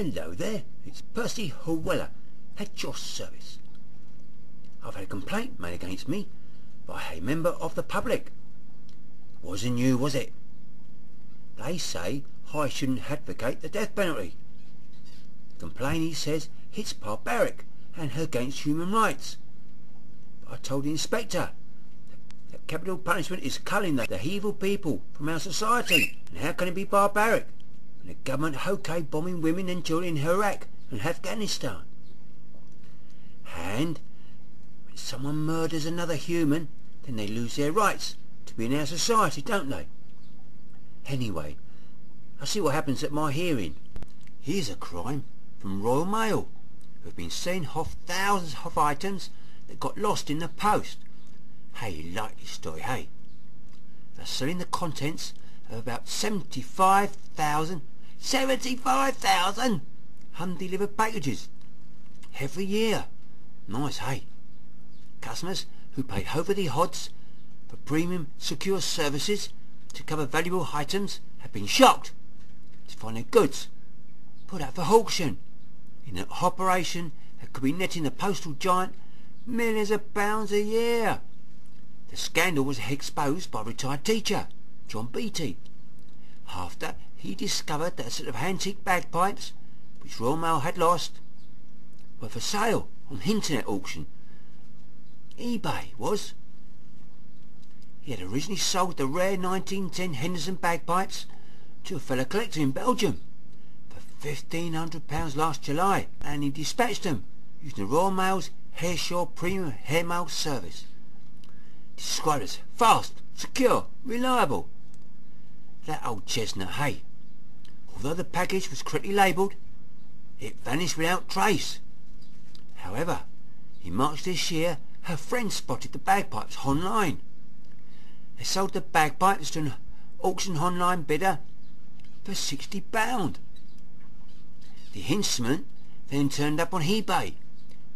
Hello there, it's Percy Weller, at your service. I've had a complaint made against me by a member of the public. Wasn't you, was it? They say I shouldn't advocate the death penalty. The complainant says it's barbaric and against human rights. But I told the inspector that capital punishment is culling the evil people from our society, and how can it be barbaric when the government okay bombing women and children in Iraq and Afghanistan? And when someone murders another human, then they lose their rights to be in our society, don't they? Anyway, I see what happens at my hearing. Here's a crime from Royal Mail, who have been sending off thousands of items that got lost in the post. Hey, you like this story, hey? They're selling the contents of about 75,000 undelivered packages every year. Nice, hey? Customers who pay over the odds for premium secure services to cover valuable items have been shocked to find their goods put out for auction in an operation that could be netting the postal giant millions of pounds a year. The scandal was exposed by retired teacher John Beattie after he discovered that a set of antique bagpipes which Royal Mail had lost were for sale on internet auction. eBay was. He had originally sold the rare 1910 Henderson bagpipes to a fellow collector in Belgium for £1,500 last July, and he dispatched them using the Royal Mail's Harshaw Premium Hair Mail service. Described as fast, secure, reliable. That old chestnut, hey? Although the package was correctly labelled, it vanished without trace. However, in March this year, her friend spotted the bagpipes online. They sold the bagpipes to an auction online bidder for £60. The instrument then turned up on eBay,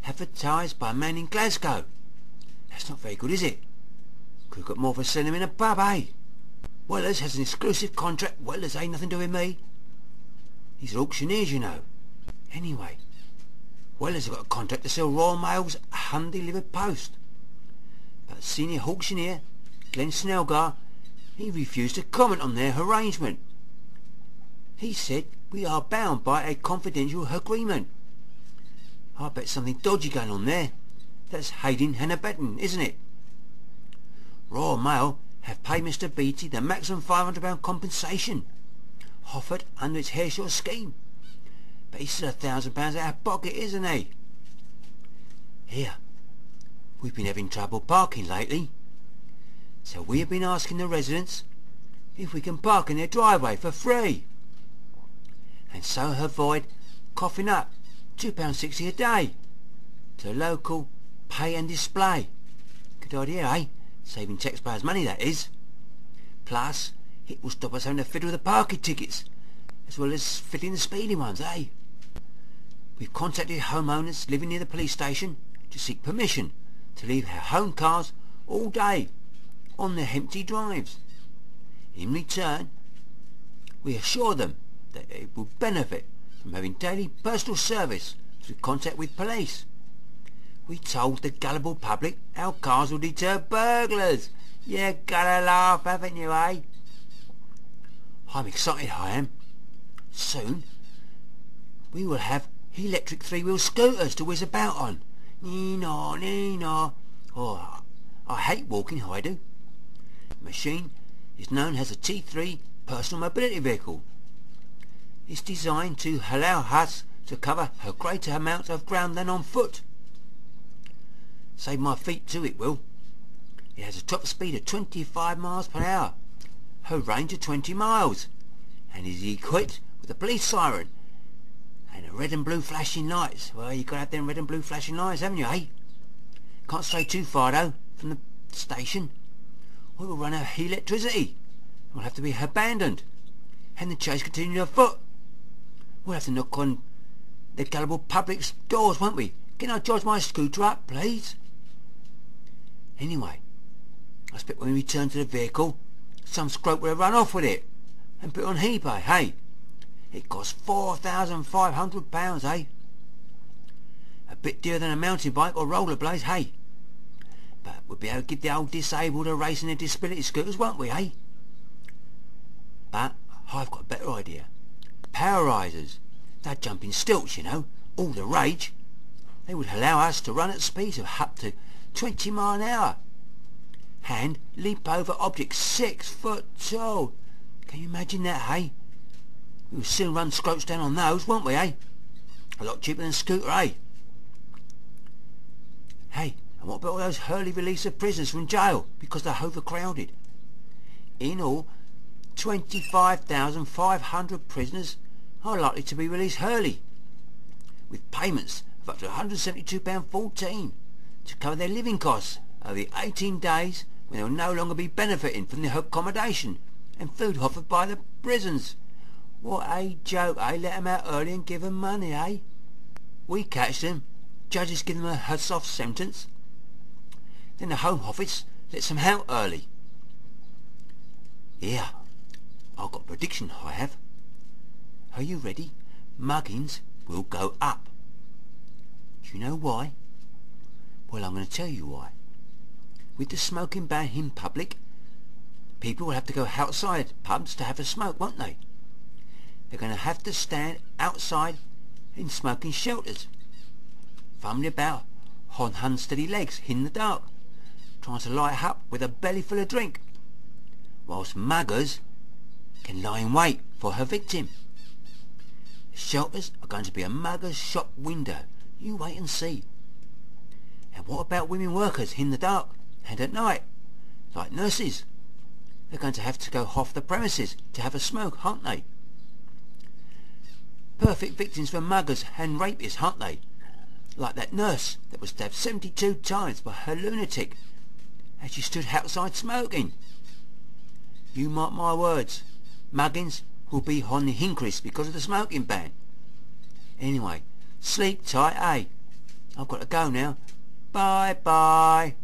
advertised by a man in Glasgow. That's not very good, is it? Could have got more for selling them in a pub, eh? Wellers has an exclusive contract. Wellers ain't nothing to do with me. These are auctioneers, you know. Anyway, Wellers have got a contract to sell Royal Mail's undelivered post. But senior auctioneer Glenn Snellgar, he refused to comment on their arrangement. He said, "We are bound by a confidential agreement." I bet something dodgy going on there. That's aiding and abetting, isn't it? Royal Mail have paid Mr. Beattie the maximum £500 compensation offered under its Harshaw scheme. But he's still £1,000 out of pocket, isn't he? Here, we've been having trouble parking lately, so we have been asking the residents if we can park in their driveway for free, and so avoid coughing up £2.60 a day to the local pay and display. Good idea, eh? Saving taxpayers' money, that is. Plus, it will stop us having to fiddle with the parking tickets, as well as fitting the speeding ones, eh? We've contacted homeowners living near the police station to seek permission to leave their own cars all day on their empty drives. In return, we assure them that it will benefit from having daily personal service through contact with police. We told the gullible public our cars will deter burglars. You gotta laugh, haven't you, eh? I'm excited, I am. Soon, we will have electric three-wheel scooters to whiz about on. Nee-naw, nee-naw. Oh, I hate walking, I do. The machine is known as a T3 personal mobility vehicle. It's designed to allow us to cover a greater amount of ground than on foot. Save my feet too, it will. It has a top speed of 25 miles per hour, a range of 20 miles, and is equipped with a police siren and a red and blue flashing lights. Well, you've got to have them red and blue flashing lights, haven't you, eh? Can't stray too far, though, from the station. We will run out of electricity. We'll have to be abandoned, and the chase continue afoot. We'll have to knock on the gullible public's doors, won't we? Can I charge my scooter up, please? Anyway, I expect when we return to the vehicle, some scrope will have run off with it and put it on eBay, hey? It costs £4,500, eh? A bit dearer than a mountain bike or rollerblades, hey? But we'll be able to give the old disabled a race in their disability scooters, won't we, eh? But I've got a better idea. Power risers. They'd jump in stilts, you know, all the rage. They would allow us to run at speeds of up to 20 miles an hour. And leap over objects 6 foot tall. Can you imagine that, hey? We would soon run scroats down on those, won't we, eh? A lot cheaper than a scooter, eh? Hey, and what about all those early release of prisoners from jail because they're overcrowded? In all, 25,500 prisoners are likely to be released early, with payments of up to £172.14 to cover their living costs over the 18 days when they will no longer be benefiting from the accommodation and food offered by the prisons. What a joke, eh? Let them out early and give them money, eh? We catch them, judges give them a soft sentence, then the Home Office lets them out early. Yeah, I've got a prediction, I have. Are you ready? Muggings will go up. Do you know why? Well, I'm going to tell you why. With the smoking ban in public, people will have to go outside pubs to have a smoke, won't they? They're going to have to stand outside in smoking shelters, fumbling about on unsteady legs in the dark, trying to light up with a belly full of drink, whilst muggers can lie in wait for her victim. The shelters are going to be a mugger's shop window. You wait and see. And what about women workers in the dark and at night, like nurses? They're going to have to go off the premises to have a smoke, aren't they? Perfect victims for muggers and rapists, aren't they? Like that nurse that was stabbed 72 times by her lunatic as she stood outside smoking. You mark my words, muggings will be on the increase because of the smoking ban. Anyway, sleep tight, eh? I've got to go now. Bye bye.